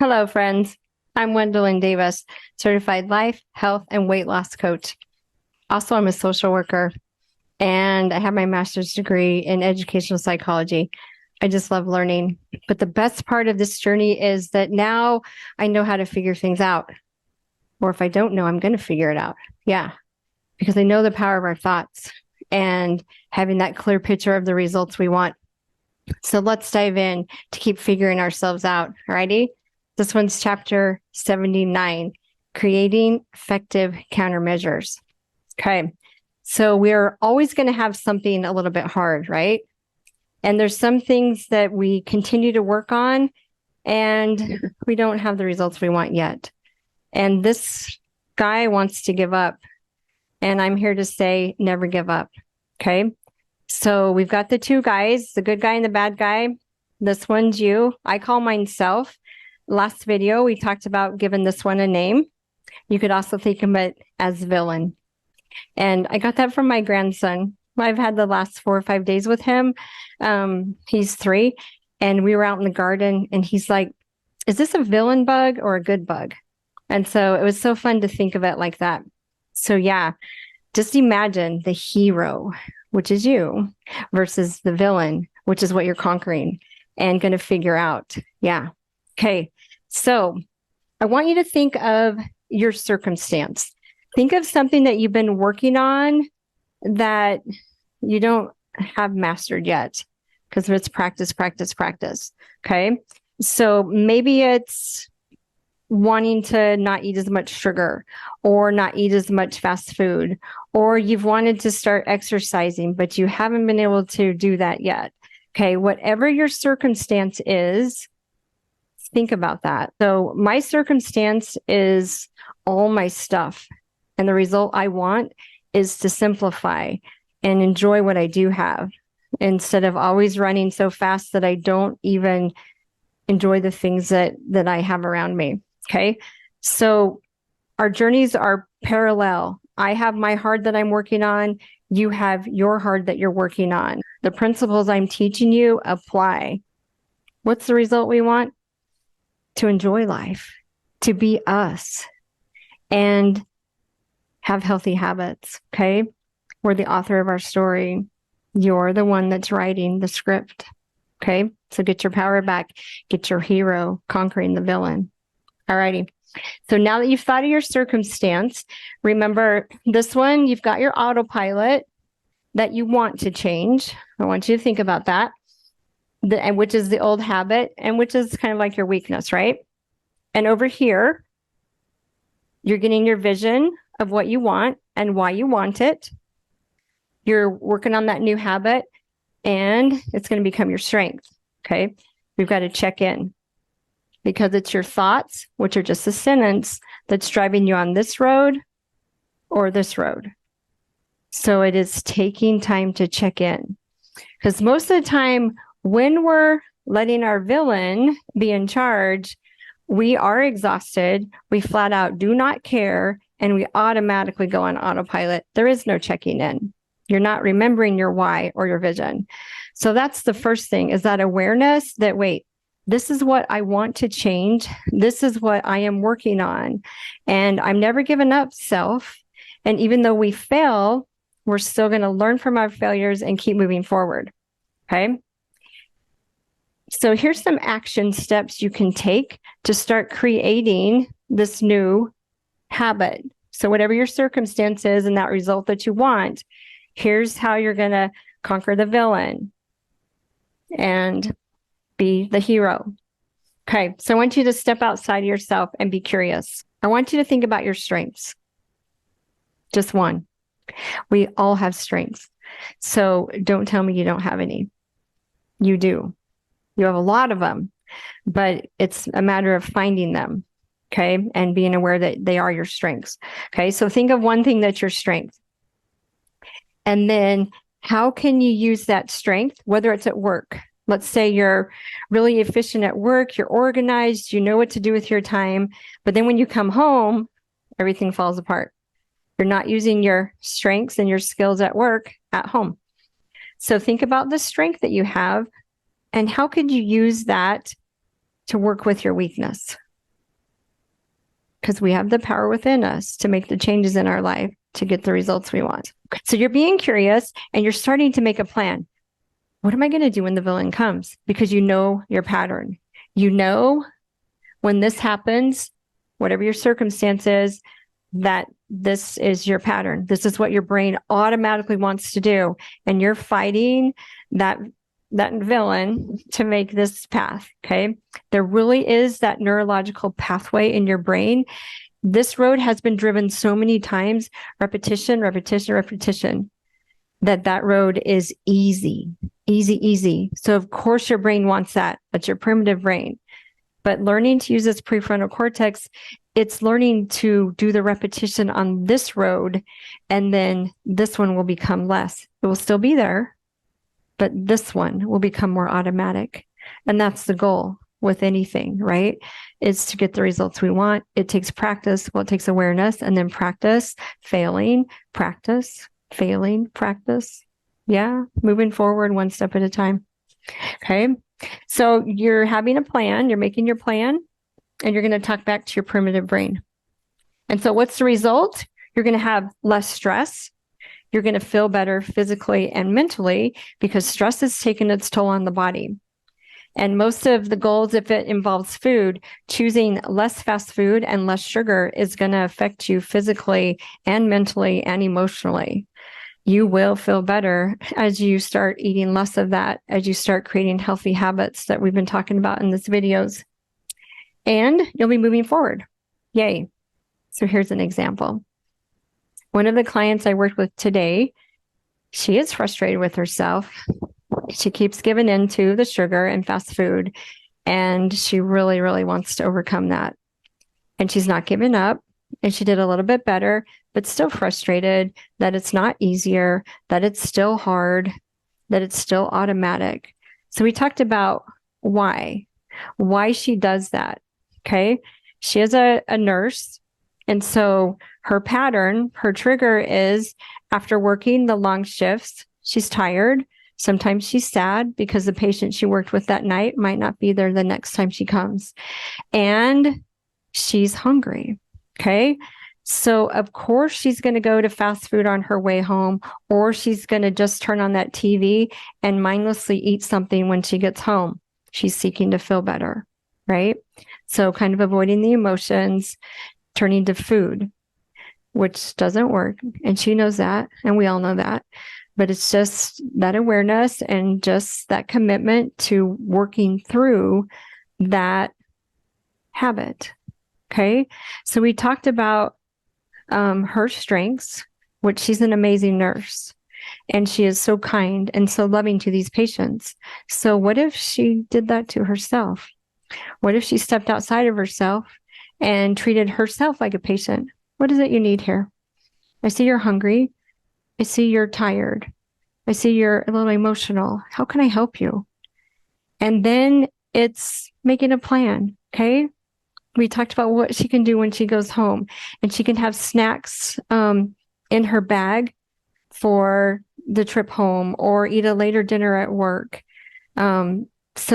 Hello, friends. I'm Gwendolyn Davis, certified life, health, and weight loss coach. Also, I'm a social worker and I have my master's degree in educational psychology. I just love learning. But the best part of this journey is that now I know how to figure things out. Or if I don't know, I'm going to figure it out. Yeah, because I know the power of our thoughts and having that clear picture of the results we want. So let's dive in to keep figuring ourselves out. Alrighty? This one's chapter 79, creating effective countermeasures. Okay. So we're always going to have something a little bit hard, right? And there's some things that we continue to work on and we don't have the results we want yet. And this guy wants to give up. And I'm here to say, never give up. Okay. So we've got the two guys, the good guy and the bad guy. This one's you. I call mine self. Last video, we talked about giving this one a name. You could also think of it as villain. And I got that from my grandson. I've had the last 4 or 5 days with him. He's 3. And we were out in the garden and he's like, is this a villain bug or a good bug? And so it was so fun to think of it like that. So yeah, just imagine the hero, which is you, versus the villain, which is what you're conquering and going to figure out. Yeah. Okay. So I want you to think of your circumstance. Think of something that you've been working on that you don't have mastered yet, because it's practice, practice, practice. Okay. So maybe it's wanting to not eat as much sugar or not eat as much fast food, or you've wanted to start exercising, but you haven't been able to do that yet. Okay. Whatever your circumstance is, think about that. So my circumstance is all my stuff. And the result I want is to simplify and enjoy what I do have instead of always running so fast that I don't even enjoy the things that I have around me. Okay. So our journeys are parallel. I have my hard that I'm working on. You have your hard that you're working on. The principles I'm teaching you apply. What's the result we want? To enjoy life, to be us, and have healthy habits. Okay. We're the author of our story. You're the one that's writing the script. Okay. So get your power back. Get your hero conquering the villain. All righty. So now that you've thought of your circumstance, remember this one, you've got your autopilot that you want to change. I want you to think about that. And which is the old habit and which is kind of like your weakness, right? And over here, you're getting your vision of what you want and why you want it. You're working on that new habit and it's going to become your strength. Okay. We've got to check in because it's your thoughts, which are just a sentence that's driving you on this road or this road. So it is taking time to check in because most of the time, when we're letting our villain be in charge, we are exhausted, we flat out do not care, and we automatically go on autopilot. There is no checking in. You're not remembering your why or your vision. So that's the first thing, is that awareness that, wait, this is what I want to change. This is what I am working on. And I'm never giving up self. And even though we fail, we're still going to learn from our failures and keep moving forward. Okay. So here's some action steps you can take to start creating this new habit. So whatever your circumstance is and that result that you want, here's how you're going to conquer the villain and be the hero. Okay, so I want you to step outside of yourself and be curious. I want you to think about your strengths. Just one. We all have strengths. So don't tell me you don't have any. You do. You have a lot of them, but it's a matter of finding them, okay, and being aware that they are your strengths. Okay, so think of one thing that's your strength. And then how can you use that strength, whether it's at work? Let's say you're really efficient at work, you're organized, you know what to do with your time, but then when you come home, everything falls apart. You're not using your strengths and your skills at work at home. So think about the strength that you have and how could you use that to work with your weakness? because we have the power within us to make the changes in our life to get the results we want. So you're being curious and you're starting to make a plan. What am I going to do when the villain comes? Because you know your pattern. You know when this happens, whatever your circumstance is, that this is your pattern. This is what your brain automatically wants to do. And you're fighting that villain to make this path. Okay. There really is that neurological pathway in your brain. This road has been driven so many times, repetition, that road is easy. So of course your brain wants that. That's your primitive brain. But learning to use its prefrontal cortex, it's learning to do the repetition on this road, and then this one will become less. It will still be there, but this one will become more automatic. And that's the goal with anything, right? Is to get the results we want. It takes practice. Well, it takes awareness and then practice, failing, practice, failing, practice. Yeah, moving forward one step at a time. Okay. So you're having a plan, you're making your plan, and you're going to talk back to your primitive brain. And so what's the result? You're going to have less stress. You're going to feel better physically and mentally because stress has taken its toll on the body. And most of the goals, if it involves food, choosing less fast food and less sugar is going to affect you physically and mentally and emotionally. You will feel better as you start eating less of that, as you start creating healthy habits that we've been talking about in these videos. And you'll be moving forward. Yay. So here's an example. One of the clients I worked with today, she is frustrated with herself. She keeps giving in to the sugar and fast food, and she really, really wants to overcome that. And she's not giving up, and she did a little bit better, but still frustrated that it's not easier, that it's still hard, that it's still automatic. So we talked about why she does that. Okay. She is a nurse. And so her pattern, her trigger is after working the long shifts, she's tired. Sometimes she's sad because the patient she worked with that night might not be there the next time she comes. And she's hungry. Okay. So of course she's going to go to fast food on her way home, or she's going to just turn on that TV and mindlessly eat something when she gets home. She's seeking to feel better, right? So kind of avoiding the emotions, turning to food, which doesn't work. And she knows that, and we all know that. But it's just that awareness and just that commitment to working through that habit. Okay. So we talked about her strengths, which she's an amazing nurse, and she is so kind and so loving to these patients. So what if she did that to herself? What if she stepped outside of herself and treated herself like a patient? What is it you need here? I see you're hungry. I see you're tired. I see you're a little emotional. How can I help you? And then it's making a plan. Okay. We talked about what she can do when she goes home, and she can have snacks in her bag for the trip home or eat a later dinner at work. So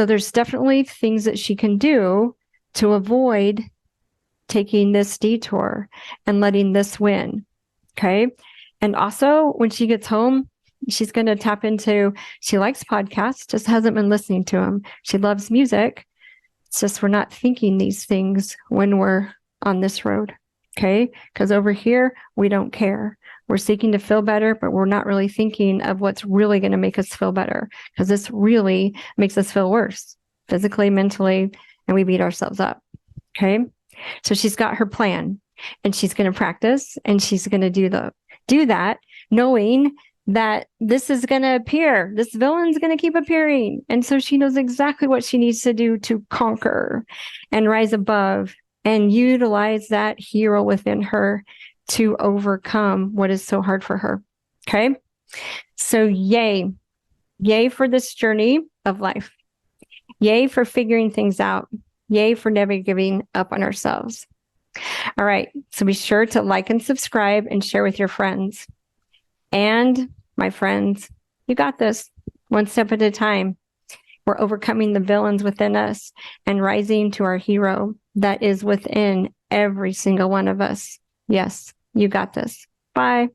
there's definitely things that she can do to avoid taking this detour and letting this win. Okay. And also when she gets home, she's going to tap into, she likes podcasts, just hasn't been listening to them. She loves music. It's just we're not thinking these things when we're on this road, okay? Because over here, we don't care. We're seeking to feel better, but we're not really thinking of what's really going to make us feel better, because this really makes us feel worse, physically, mentally, and we beat ourselves up, okay? So she's got her plan, and she's going to practice, and she's going to do that, knowing that this is going to appear. This villain's going to keep appearing. And so she knows exactly what she needs to do to conquer and rise above and utilize that hero within her to overcome what is so hard for her. Okay. So yay for this journey of life. Yay for figuring things out. Yay for never giving up on ourselves. All right. So be sure to like and subscribe and share with your friends. And my friends, you got this one step at a time. We're overcoming the villains within us and rising to our hero, that is within every single one of us. Yes, you got this. Bye.